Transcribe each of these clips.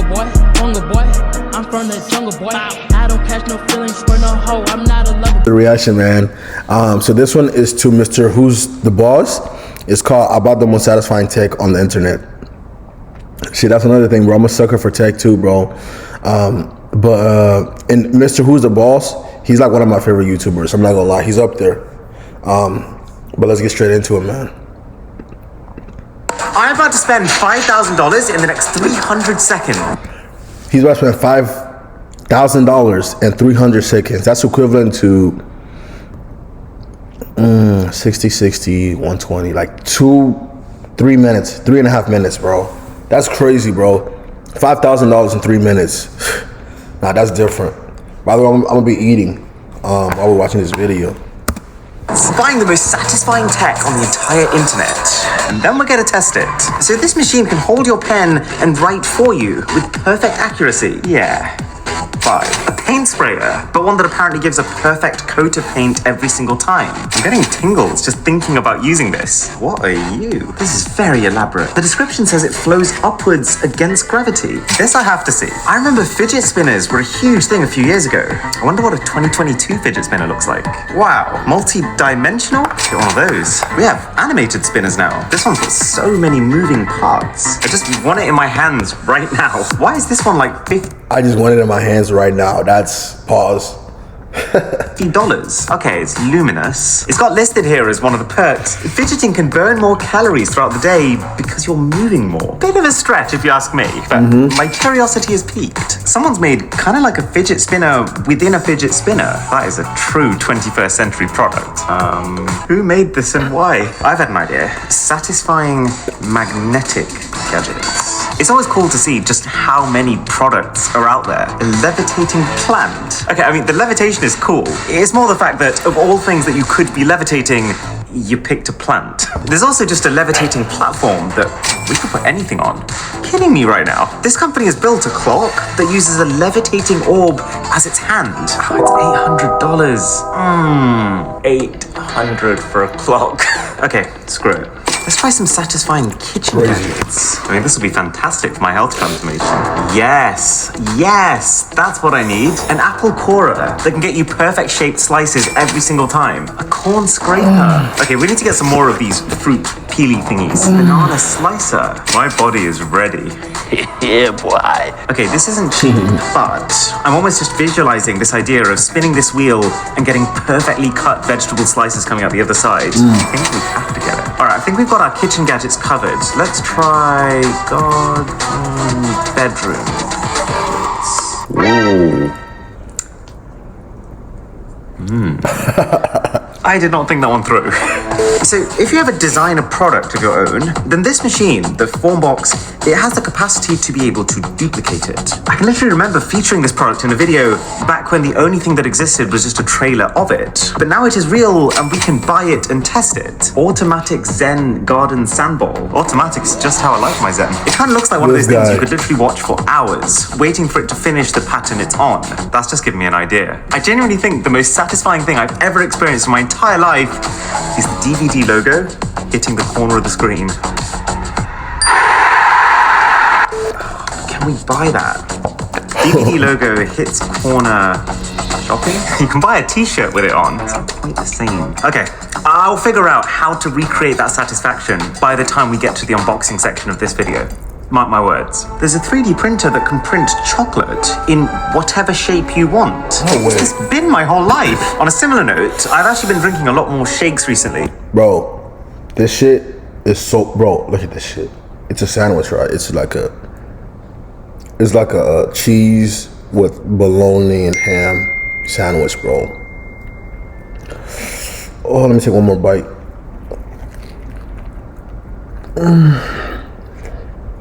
hunger boy. I'm from the jungle boy. I don't catch no feelings for no hoe. I'm not a lover. The reaction, man. So this one is to Mr. Who's the Boss. It's called About the Most Satisfying Tech on the Internet. See, that's another thing, bro. I'm a sucker for tech too, bro. And Mr. Who's the Boss, he's like one of my favorite YouTubers. I'm not gonna lie, he's up there. But let's get straight into it, man. I'm about to spend $5,000 in the next 300 seconds. He's about to spend $5,000 in 300 seconds. That's equivalent to 60, 120, like 3 minutes, 3.5 minutes, bro. That's crazy, bro. $5,000 in 3 minutes. Nah, that's different. By the way, I'm gonna be eating while we're watching this video. Buying the most satisfying tech on the entire internet. And then we're gonna test it. So this machine can hold your pen and write for you with perfect accuracy. Yeah. 5. A paint sprayer, but one that apparently gives a perfect coat of paint every single time. I'm getting tingles just thinking about using this. What are you? This is very elaborate. The description says it flows upwards against gravity. This I have to see. I remember fidget spinners were a huge thing a few years ago. I wonder what a 2022 fidget spinner looks like. Wow, multi-dimensional? Get one of those. We have animated spinners now. This one's got so many moving parts. I just want it in my hands right now. Why is this one like 50? I just want it in my hands right now. That's pause. $50. Okay, it's luminous. It's got listed here as one of the perks. Fidgeting can burn more calories throughout the day because you're moving more. Bit of a stretch if you ask me, but my curiosity has peaked. Someone's made kind of like a fidget spinner within a fidget spinner. That is a true 21st century product. Who made this and why? I've had an idea. Satisfying magnetic gadgets. It's always cool to see just how many products are out there. A levitating plant. Okay, I mean, the levitation is cool. It's more the fact that of all things that you could be levitating, you picked a plant. There's also just a levitating platform that we could put anything on. Kidding me right now? This company has built a clock that uses a levitating orb as its hand. Oh, it's $800. $800 for a clock. Okay, screw it. Let's try some satisfying kitchen gadgets. I mean, this will be fantastic for my health transformation. Yes, that's what I need. An apple corer that can get you perfect shaped slices every single time. A corn scraper. Okay, we need to get some more of these fruit peely thingies. Banana slicer. My body is ready. Yeah, boy. Okay, this isn't cheap, but I'm almost just visualizing this idea of spinning this wheel and getting perfectly cut vegetable slices coming out the other side. I think we have to get it. All right, I think we've got our kitchen gadgets covered. Let's try bedroom. I did not think that one through. So if you ever design a product of your own, then this machine, the Formbox, it has the capacity to be able to duplicate it. I can literally remember featuring this product in a video back when the only thing that existed was just a trailer of it. But now it is real and we can buy it and test it. Automatic Zen Garden Sandball. Automatic is just how I like my Zen. It kind of looks like one of those things you could literally watch for hours, waiting for it to finish the pattern it's on. That's just giving me an idea. I genuinely think the most satisfying thing I've ever experienced in my entire life is the DVD logo hitting the corner of the screen. Can we buy that? DVD logo hits corner shopping? You can buy a t-shirt with it on. It's not quite the same. Okay, I'll figure out how to recreate that satisfaction by the time we get to the unboxing section of this video. Mark my words. There's a 3D printer that can print chocolate in whatever shape you want. It's been my whole life. On a similar note, I've actually been drinking a lot more shakes recently. Bro, this shit is so, bro, look at this shit. It's a sandwich, right? It's like a cheese with bologna and ham sandwich, bro. Oh, let me take one more bite.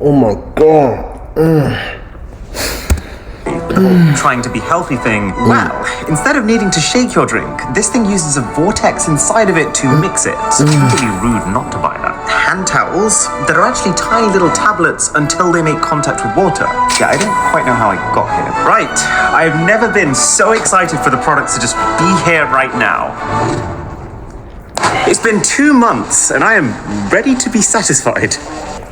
Oh my God. Trying to be healthy thing. Wow, instead of needing to shake your drink, this thing uses a vortex inside of it to mix it. It would be rude not to buy that. Hand towels that are actually tiny little tablets until they make contact with water. Yeah, I don't quite know how I got here. Right, I've never been so excited for the products to just be here right now. It's been 2 months and I am ready to be satisfied.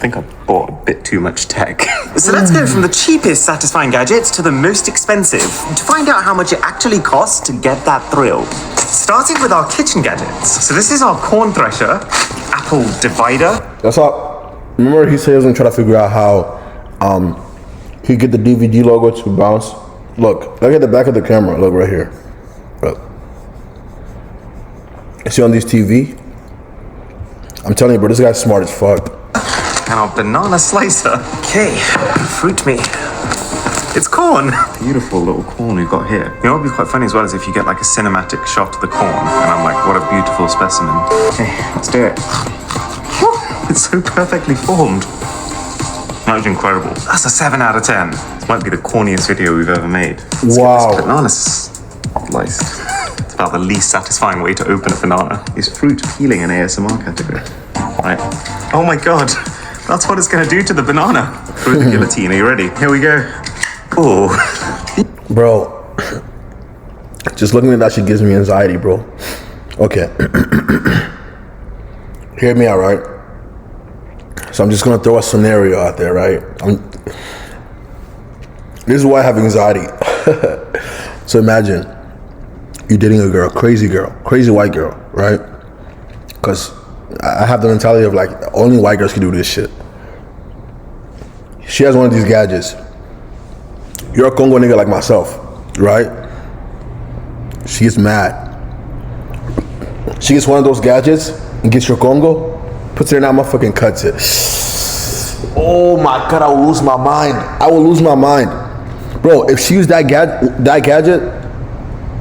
think I bought a bit too much tech. So let's go from the cheapest satisfying gadgets to the most expensive to find out how much it actually costs to get that thrill. Starting with our kitchen gadgets. So this is our corn thresher, apple divider. That's all. Remember he said he was gonna try to figure out how he get the DVD logo to bounce. Look at the back of the camera. Look right here. Look. You see on this TV? I'm telling you, bro, this guy's smart as fuck. And our banana slicer. Okay, fruit me. It's corn. Beautiful little corn we've got here. You know what would be quite funny as well is if you get like a cinematic shot of the corn, and I'm like, what a beautiful specimen. Okay, let's do it. It's so perfectly formed. That was incredible. That's a 7 out of 10. This might be the corniest video we've ever made. Let's wow. Get this banana slice. It's about the least satisfying way to open a banana. Is fruit peeling an ASMR category? Right. Oh my god. That's what it's gonna do to the banana. Through the guillotine. Are you ready? Here we go. Oh. Bro. Just looking at that shit gives me anxiety, bro. Okay. Hear me out, right? So I'm just gonna throw a scenario out there, right? This is why I have anxiety. So imagine you're dating a girl, crazy white girl, right? Because I have the mentality of like only white girls can do this shit. She has one of these gadgets. You're a Congo nigga like myself, right? She gets mad. She gets one of those gadgets and gets your Congo, puts it in that motherfucking cuts it. Oh my god, I will lose my mind. I will lose my mind. Bro, if she used that gadget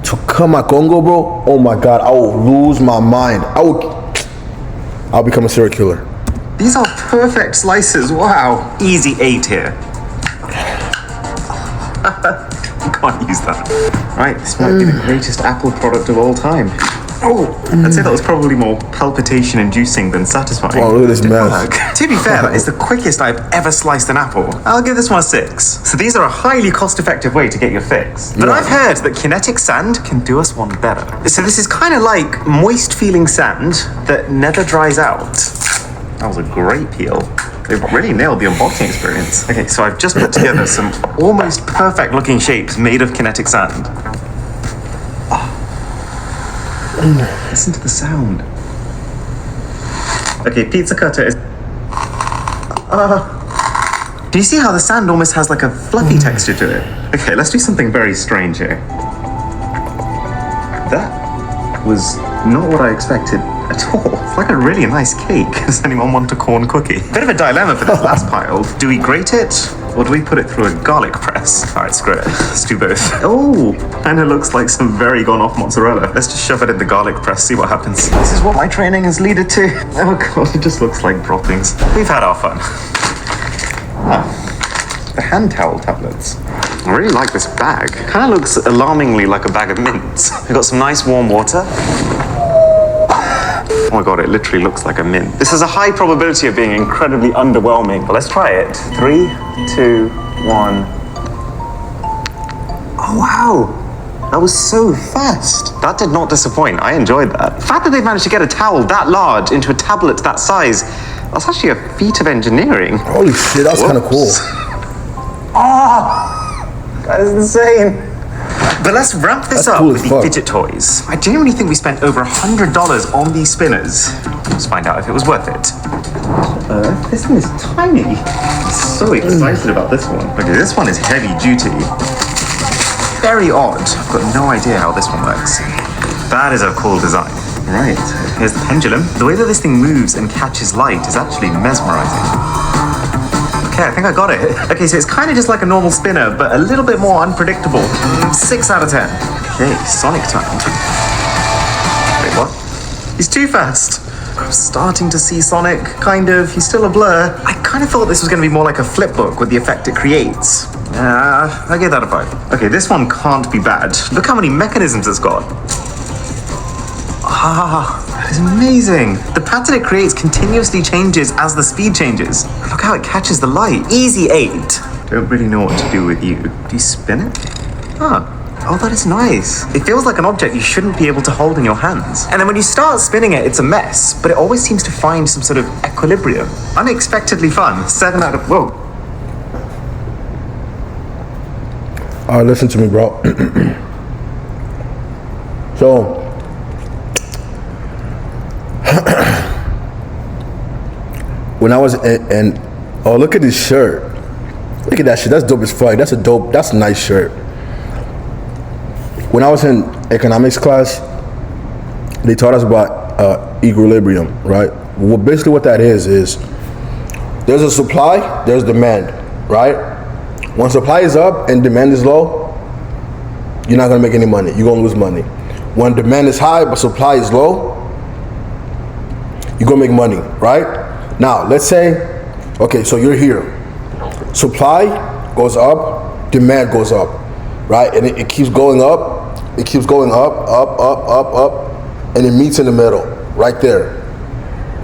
to cut my Congo, bro, oh my god, I will lose my mind. I'll become a serial killer. These are perfect slices, wow. Easy 8 here. You can't use that. Right, this might be the greatest Apple product of all time. Oh, I'd say that was probably more palpitation-inducing than satisfying. Oh, look at this mess. To be fair, that is the quickest I've ever sliced an apple. I'll give this one a 6. So these are a highly cost-effective way to get your fix. But I've heard that kinetic sand can do us one better. So this is kind of like moist-feeling sand that never dries out. That was a great peel. They've really nailed the unboxing experience. Okay, so I've just put together some almost perfect-looking shapes made of kinetic sand. Listen to the sound. Okay, pizza cutter is... do you see how the sand almost has like a fluffy texture to it? Okay, let's do something very strange here. That was not what I expected at all. It's like a really nice cake. Does anyone want a corn cookie? Bit of a dilemma for this last pile. Do we grate it? Or do we put it through a garlic press? All right, screw it. Let's do both. Oh, kind of looks like some very gone off mozzarella. Let's just shove it in the garlic press, see what happens. This is what my training has led to. Oh god, it just looks like droppings. We've had our fun. The hand towel tablets. I really like this bag. Kind of looks alarmingly like a bag of mints. We've got some nice warm water. Oh my god, it literally looks like a mint. This has a high probability of being incredibly underwhelming, but let's try it. 3, 2, 1. Oh wow, that was so fast. That did not disappoint, I enjoyed that. The fact that they managed to get a towel that large into a tablet that size, that's actually a feat of engineering. Holy shit, that was kind of cool. That is insane. But let's ramp this up with the fidget toys. I genuinely think we spent over $100 on these spinners. Let's find out if it was worth it. This one is tiny. I'm so excited about this one. Okay, this one is heavy duty. Very odd. I've got no idea how this one works. That is a cool design. Right, here's the pendulum. The way that this thing moves and catches light is actually mesmerizing. Okay, I think I got it. Okay, so it's kind of just like a normal spinner, but a little bit more unpredictable. 6 out of 10. Okay, Sonic time. Wait, what? He's too fast. I'm starting to see Sonic, kind of. He's still a blur. I kind of thought this was going to be more like a flip book with the effect it creates. I gave that a 5. Okay, this one can't be bad. Look how many mechanisms it's got. That is amazing. The pattern it creates continuously changes as the speed changes. Look how it catches the light. Easy 8. Don't really know what to do with you. Do you spin it? Oh, that is nice. It feels like an object you shouldn't be able to hold in your hands. And then when you start spinning it, it's a mess, but it always seems to find some sort of equilibrium. Unexpectedly fun. 7 out of... Whoa. All right, listen to me, bro. So, when I was in, oh, look at this shirt. Look at that shit. That's dope as fuck. That's a nice shirt. When I was in economics class, they taught us about equilibrium, right? Well, basically what that is there's a supply, there's demand, right? When supply is up and demand is low, you're not gonna make any money. You're gonna lose money. When demand is high but supply is low, you're gonna make money, right? Now, let's say, okay, so you're here. Supply goes up, demand goes up, right? And it keeps going up, it keeps going up, and it meets in the middle, right there.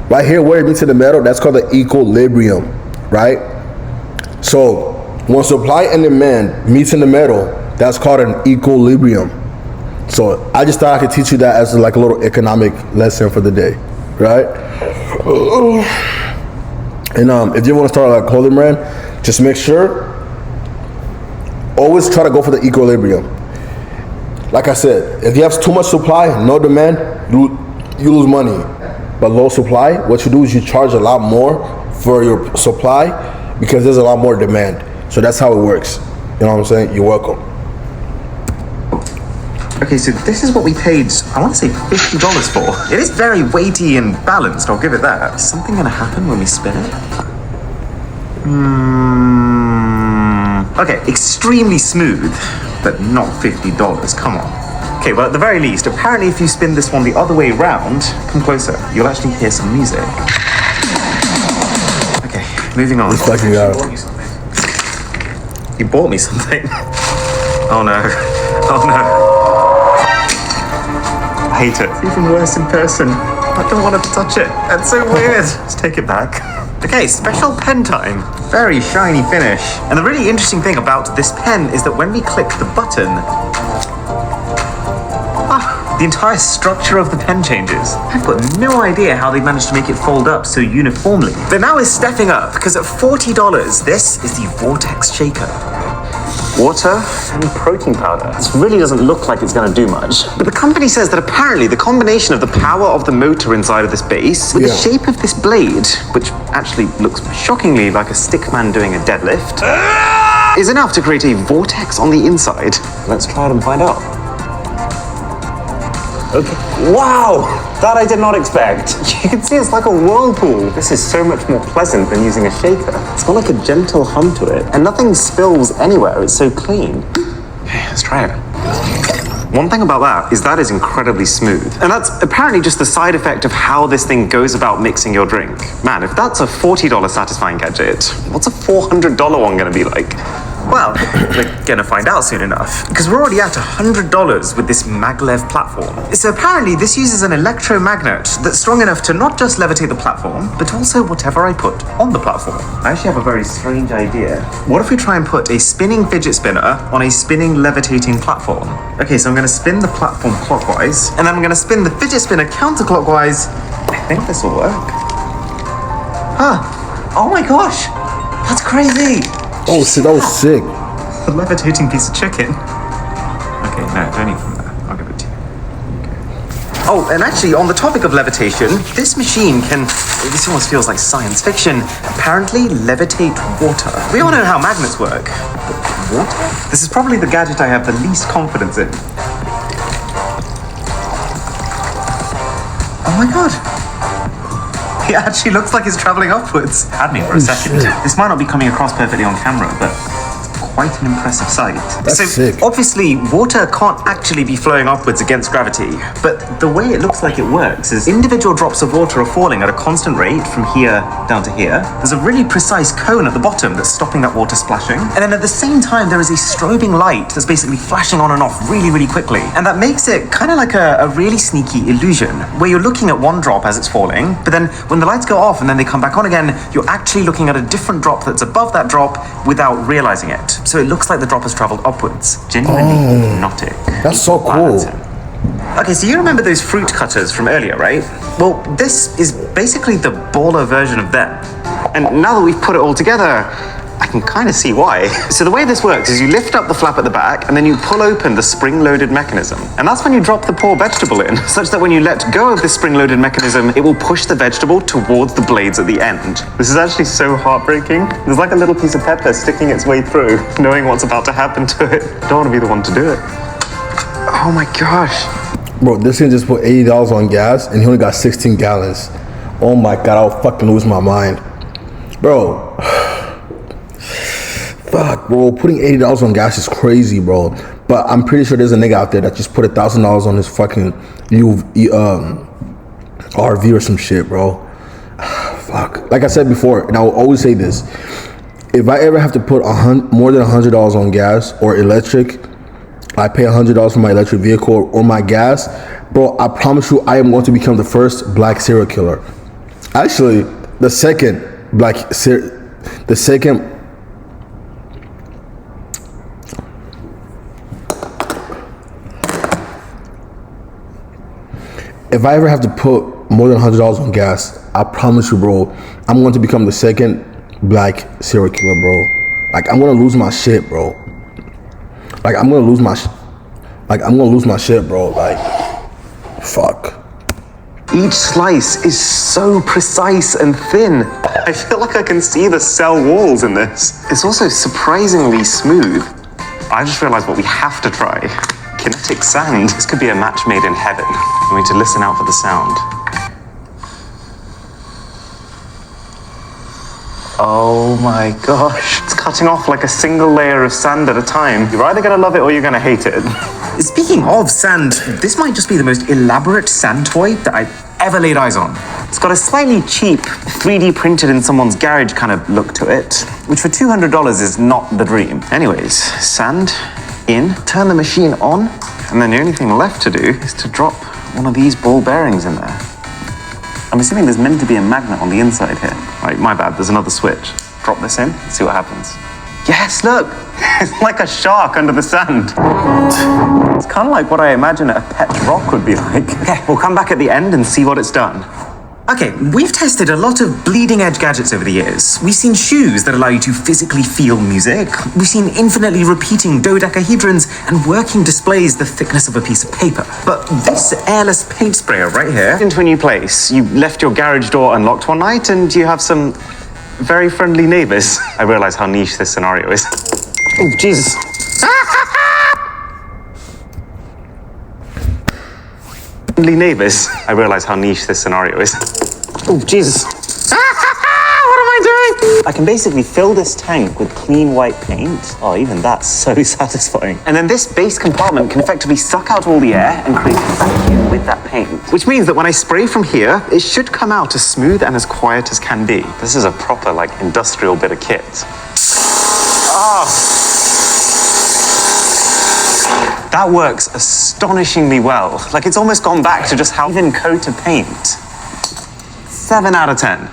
Right here where it meets in the middle, that's called the equilibrium, right? So when supply and demand meets in the middle, that's called an equilibrium. So I just thought I could teach you that as like a little economic lesson for the day, right? And if you want to start like a clothing brand, just make sure, always try to go for the equilibrium. Like I said, if you have too much supply, no demand, you lose money. But low supply, what you do is you charge a lot more for your supply because there's a lot more demand. So that's how it works. You know what I'm saying? You're welcome. Okay, so this is what we paid, I want to say $50 for. It is very weighty and balanced, I'll give it that. Is something gonna happen when we spin it? Okay, extremely smooth, but not $50, come on. Okay, well at the very least, apparently if you spin this one the other way around, come closer, you'll actually hear some music. Okay, moving on. You bought me something? Oh no, oh no. I hate it. It's even worse in person. I don't want to touch it. That's so weird. Let's take it back. Okay, special pen time. Very shiny finish. And the really interesting thing about this pen is that when we click the button, the entire structure of the pen changes. I've got no idea how they managed to make it fold up so uniformly. But now it's stepping up, because at $40, this is the VORTEX shaker. Water and protein powder. This really doesn't look like it's going to do much. But the company says that apparently the combination of the power of the motor inside of this base with the shape of this blade, which actually looks shockingly like a stickman doing a deadlift, is enough to create a vortex on the inside. Let's try it and find out. Okay. Wow! That I did not expect. You can see it's like a whirlpool. This is so much more pleasant than using a shaker. It's got like a gentle hum to it, and nothing spills anywhere. It's so clean. Okay, let's try it. One thing about that is incredibly smooth. And that's apparently just the side effect of how this thing goes about mixing your drink. Man, if that's a $40 satisfying gadget, what's a $400 one gonna be like? Well, we're gonna find out soon enough, because we're already at $100 with this MAGLEV platform. So apparently this uses an electromagnet that's strong enough to not just levitate the platform, but also whatever I put on the platform. I actually have a very strange idea. What if we try and put a spinning fidget spinner on a spinning levitating platform? Okay, so I'm gonna spin the platform clockwise, and then I'm gonna spin the fidget spinner counterclockwise. I think this will work. Huh, oh my gosh, that's crazy. Oh shit, that was sick. A levitating piece of chicken. Okay, no, don't eat from there. I'll give it to you. Okay. Oh, and actually, on the topic of levitation, this machine can, this almost feels like science fiction, apparently levitate water. We all know how magnets work, but water? This is probably the gadget I have the least confidence in. Oh my god. It actually looks like it's traveling upwards. Had me for a second. Shit. This might not be coming across perfectly on camera, but it's quite an impressive sight. That's sick. Obviously, water can't actually be flowing upwards against gravity, but the way it looks like it works is individual drops of water are falling at a constant rate from here down to here. There's a really precise cone at the bottom that's stopping that water splashing, and then at the same time there is a strobing light that's basically flashing on and off really, really quickly. And that makes it kind of like a really sneaky illusion, where you're looking at one drop as it's falling, but then when the lights go off and then they come back on again, you're actually looking at a different drop that's above that drop without realizing it. so it looks like the drop has traveled upwards. Genuinely hypnotic. That's so cool. Okay, so you remember those fruit cutters from earlier, right? Well, this is basically the baller version of them. And now that we've put it all together, I can kind of see why. So the way this works is you lift up the flap at the back and then you pull open the spring-loaded mechanism. And that's when you drop the poor vegetable in, such that when you let go of the spring-loaded mechanism, it will push the vegetable towards the blades at the end. This is actually so heartbreaking. There's like a little piece of pepper sticking its way through, knowing what's about to happen to it. Don't want to be the one to do it. Oh my gosh. Bro, this thing just put $80 on gas and he only got 16 gallons. Oh my God, I'll fucking lose my mind. Bro. Fuck, bro, putting $80 on gas is crazy, bro. But I'm pretty sure there's a nigga out there that just put $1,000 on his fucking RV or some shit, bro. Fuck. Like I said before, and I will always say this: if I ever have to put more than $100 on gas or electric, I pay $100 for my electric vehicle or my gas, bro. I promise you, I am going to become the first black serial killer. Actually, the second. If I ever have to put more than $100 on gas, I promise you, bro, I'm going to become the second black serial killer, bro. Like, I'm going to lose my shit, bro. Like, I'm going to lose my shit, bro. Like, fuck. Each slice is so precise and thin. I feel like I can see the cell walls in this. It's also surprisingly smooth. I just realized what we have to try. Kinetic sand. This could be a match made in heaven. We need to listen out for the sound. Oh my gosh. It's cutting off like a single layer of sand at a time. You're either gonna love it or you're gonna hate it. Speaking of sand, this might just be the most elaborate sand toy that I've ever laid eyes on. It's got a slightly cheap, 3D printed in someone's garage kind of look to it, which for $200 is not the dream. Anyways, sand in, turn the machine on, and then the only thing left to do is to drop one of these ball bearings in there. I'm assuming there's meant to be a magnet on the inside here. Right, my bad, there's another switch. Drop this in, see what happens. Yes, look! It's like a shark under the sand. It's kind of like what I imagine a pet rock would be like. Okay, we'll come back at the end and see what it's done. Okay, we've tested a lot of bleeding edge gadgets over the years. We've seen shoes that allow you to physically feel music. We've seen infinitely repeating dodecahedrons and working displays the thickness of a piece of paper. But this airless paint sprayer right here, into a new place. You left your garage door unlocked one night and you have some very friendly neighbors. I realize how niche this scenario is. Oh, Jesus. Friendly neighbors. I realize how niche this scenario is. Oh, Jesus. What am I doing? I can basically fill this tank with clean white paint. Oh, even that's so satisfying. And then this base compartment can effectively suck out all the air and create a vacuum with that paint. Which means that when I spray from here, it should come out as smooth and as quiet as can be. This is a proper, like, industrial bit of kit. Oh. That works astonishingly well. Like, it's almost gone back to just how thin coat of paint. 7 out of 10.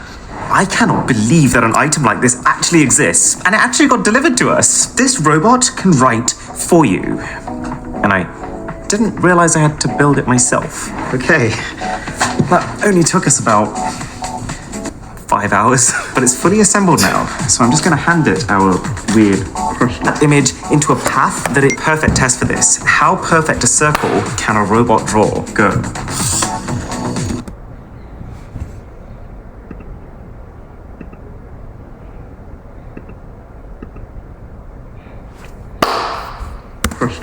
I cannot believe that an item like this actually exists, and it actually got delivered to us. This robot can write for you. And I didn't realize I had to build it myself. Okay, that only took us about 5 hours, but it's fully assembled now. So I'm just gonna hand it our weird crushed image into a path that it perfect test for this. How perfect a circle can a robot draw? Go.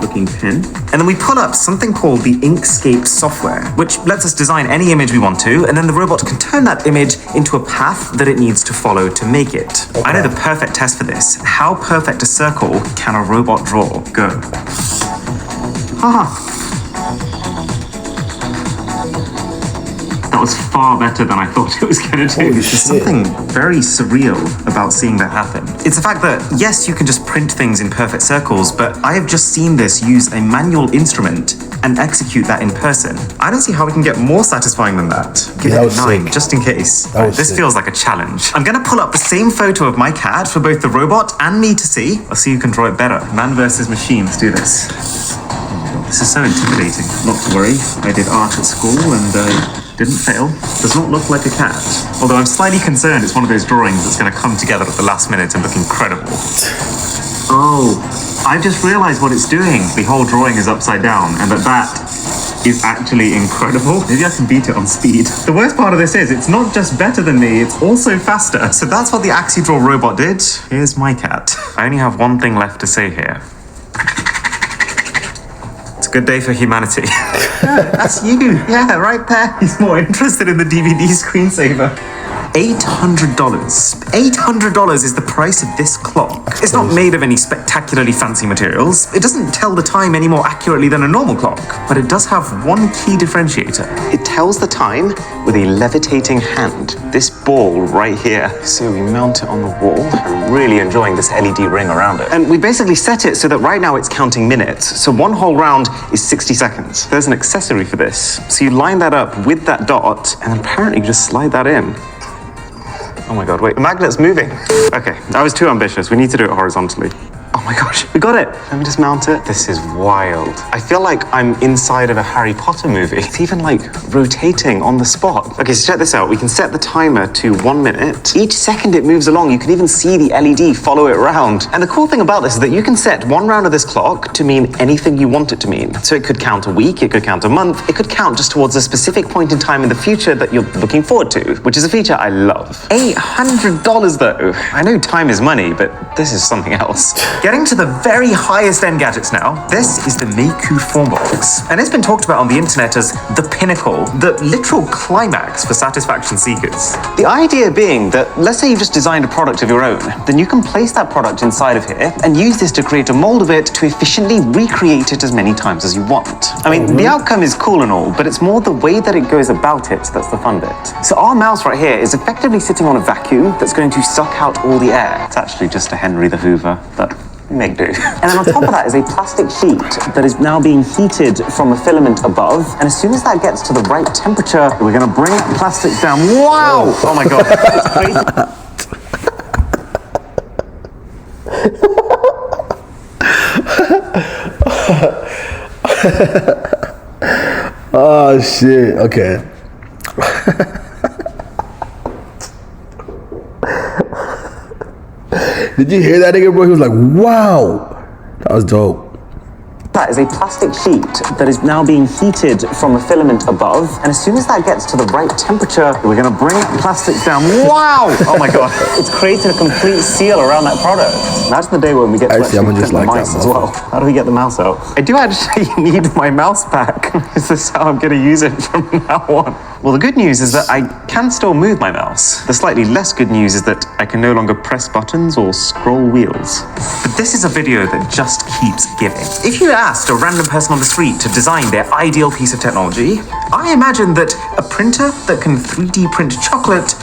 Looking pen. And then we pull up something called the Inkscape software, which lets us design any image we want to, and then the robot can turn that image into a path that it needs to follow to make it. Okay. I know the perfect test for this. How perfect a circle can a robot draw? Go. Haha. That was far better than I thought it was going to do. There's something very surreal about seeing that happen. It's the fact that, yes, you can just print things in perfect circles, but I have just seen this use a manual instrument and execute that in person. I don't see how we can get more satisfying than that. Give Yeah, it that a was 9, sick. just in case. That was This sick. feels like a challenge. I'm gonna pull up the same photo of my cat for both the robot and me to see. I'll see who can draw it better. Man versus machine, let's do this. This is so intimidating. Not to worry, I did art at school and didn't fail. Does not look like a cat. Although I'm slightly concerned it's one of those drawings that's going to come together at the last minute and look incredible. Oh, I've just realized what it's doing. The whole drawing is upside down, and that is actually incredible. Maybe I can beat it on speed. The worst part of this is it's not just better than me, it's also faster. So that's what the AxiDraw robot did. Here's my cat. I only have one thing left to say here. Good day for humanity. Yeah, that's you. Yeah, right there. He's more interested in the DVD screensaver. $800. $800 is the price of this clock. It's not made of any spectacularly fancy materials. It doesn't tell the time any more accurately than a normal clock, but it does have one key differentiator. It tells the time with a levitating hand. This ball right here. So we mount it on the wall. I'm really enjoying this LED ring around it. And we basically set it so that right now it's counting minutes. So one whole round is 60 seconds. There's an accessory for this. So you line that up with that dot, and apparently you just slide that in. Oh my god, wait, the magnet's moving. Okay, I was too ambitious. We need to do it horizontally. Oh my gosh, we got it. Let me just mount it. This is wild. I feel like I'm inside of a Harry Potter movie. It's even like rotating on the spot. Okay, so check this out. We can set the timer to 1 minute. Each second it moves along, you can even see the LED follow it around. And the cool thing about this is that you can set one round of this clock to mean anything you want it to mean. So it could count a week, it could count a month, it could count just towards a specific point in time in the future that you're looking forward to, which is a feature I love. $800 though. I know time is money, but this is something else. Getting to the very highest end gadgets now, this is the Meiku Formbox. And it's been talked about on the internet as the pinnacle, the literal climax for satisfaction seekers. The idea being that, let's say you've just designed a product of your own, then you can place that product inside of here and use this to create a mold of it to efficiently recreate it as many times as you want. I mean, the outcome is cool and all, but it's more the way that it goes about it that's the fun bit. So our mouse right here is effectively sitting on a vacuum that's going to suck out all the air. It's actually just a Henry the Hoover, but make do. And then on top of that is a plastic sheet that is now being heated from a filament above. And as soon as that gets to the right temperature, we're gonna bring that plastic down. Wow! Oh my god. It's crazy. Oh shit, okay. Did you hear that nigga, bro? He was like, wow. That was dope. That is a plastic sheet that is now being heated from a filament above. And as soon as that gets to the right temperature, we're gonna bring that plastic down. Wow! Oh my god. It's created a complete seal around that product. Imagine the day when we get to Actually, I'm print just the like mice that as well. How do we get the mouse out? I do actually need my mouse back. Is this how I'm gonna use it from now on? Well, the good news is that I can still move my mouse. The slightly less good news is that I can no longer press buttons or scroll wheels. But this is a video that just keeps giving. If you asked a random person on the street to design their ideal piece of technology, I imagine that a printer that can 3D print chocolate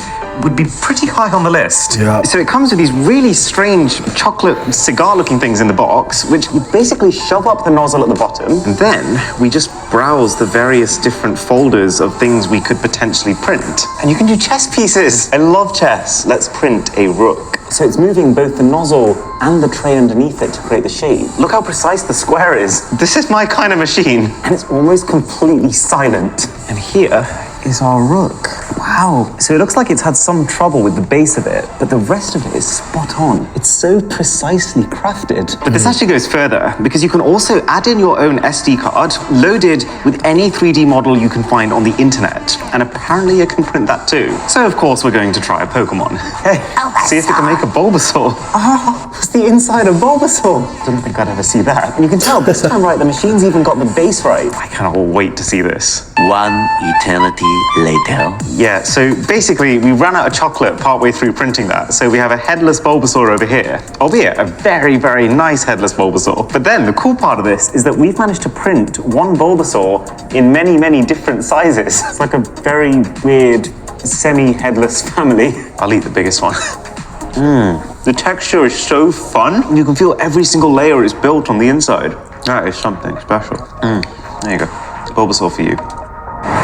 would be pretty high on the list. Yeah. So it comes with these really strange chocolate cigar-looking things in the box, which you basically shove up the nozzle at the bottom, and then we just browse the various different folders of things we could potentially print. And you can do chess pieces. I love chess. Let's print a rook. So it's moving both the nozzle and the tray underneath it to create the shape. Look how precise the square is. This is my kind of machine. And it's almost completely silent. And here is our rook. Wow. So it looks like it's had some trouble with the base of it, but the rest of it is spot on. It's so precisely crafted. But this actually goes further, because you can also add in your own SD card, loaded with any 3D model you can find on the internet. And apparently you can print that too. So of course we're going to try a Pokemon. Hey, see if we can make a Bulbasaur. Oh, it's the inside of Bulbasaur. Didn't think I'd ever see that. And you can tell this time, right, the machine's even got the base right. I cannot wait to see this. One eternity later. Yeah, so basically we ran out of chocolate partway through printing that. So we have a headless Bulbasaur over here, albeit a very, very nice headless Bulbasaur. But then the cool part of this is that we've managed to print one Bulbasaur in many, many different sizes. It's like a very weird semi-headless family. I'll eat the biggest one. The texture is so fun. You can feel every single layer is built on the inside. That is something special. There you go. Bulbasaur for you.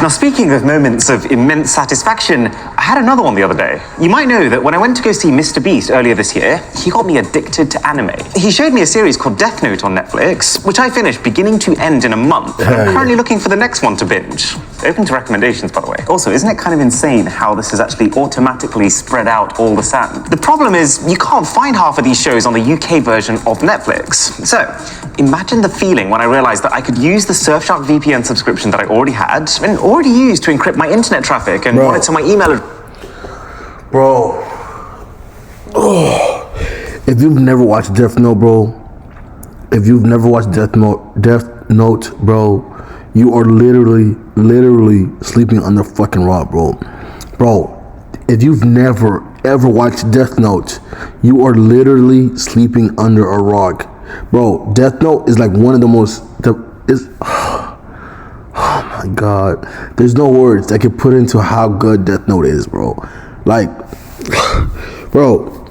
Now, speaking of moments of immense satisfaction, I had another one the other day. You might know that when I went to go see Mr. Beast earlier this year, he got me addicted to anime. He showed me a series called Death Note on Netflix, which I finished beginning to end in a month. And I'm currently looking for the next one to binge. Open to recommendations, by the way. Also, isn't it kind of insane how this has actually automatically spread out all the sand? The problem is, you can't find half of these shows on the UK version of Netflix. So, imagine the feeling when I realized that I could use the Surfshark VPN subscription that I already had and already used to encrypt my internet traffic and monitor my email. Bro. Oh. If you've never watched Death Note, bro. If you've never watched Death Note, bro, you are literally sleeping under fucking rock, bro. Bro, if you've never ever watched Death Note, you are literally sleeping under a rock. Bro, Death Note is like one of the most oh my god. There's no words that can put into how good Death Note is, bro. Like, bro,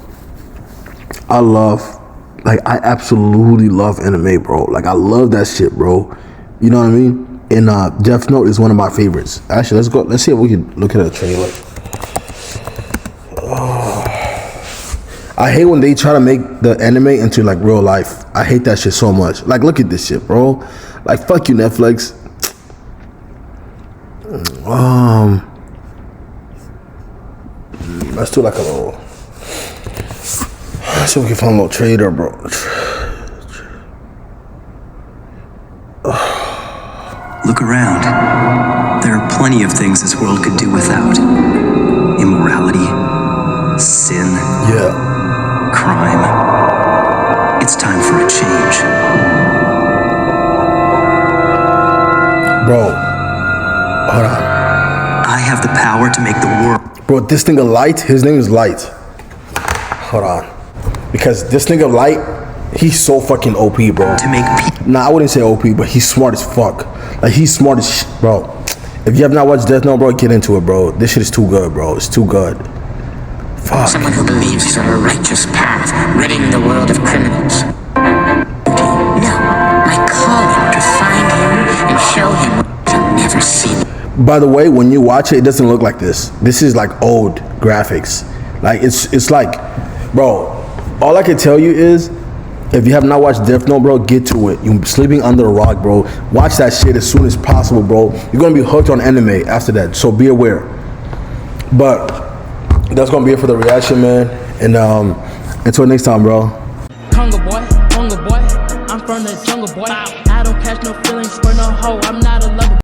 I absolutely love anime, bro. Like, I love that shit, bro. You know what I mean? And Death Note is one of my favorites. Actually, let's see if we can look at a trailer. I hate when they try to make the anime into like real life. I hate that shit so much. Like, look at this shit, bro. Like, fuck you, Netflix. Let's do like a little. Let's see if we can find a little trader, bro. Look around. There are plenty of things this world could do without. Immorality, sin, crime. It's time for a change. Bro, hold on. I have the power to make the world. Bro, this nigga Light, his name is Light. Hold on. Because this nigga Light, he's so fucking OP, bro. To make people. Nah, I wouldn't say OP, but he's smart as fuck. Like, he's smart as shit, bro. If you have not watched Death Note, bro, get into it, bro. This shit is too good, bro. It's too good. Fuck. Someone who believes he's on a righteous path, ridding the world of criminals. No, I call him to find him and show him what he'll never see. By the way, when you watch it, it doesn't look like this. This is like old graphics. Like, it's like, bro, all I can tell you is, if you have not watched Death Note, bro, get to it. You're sleeping under a rock, bro. Watch that shit as soon as possible, bro. You're gonna be hooked on anime after that, so be aware. But that's gonna be it for the reaction, man. And until next time, bro. Hunger boy, I'm from the jungle boy. I don't catch no feelings for no hoe. I'm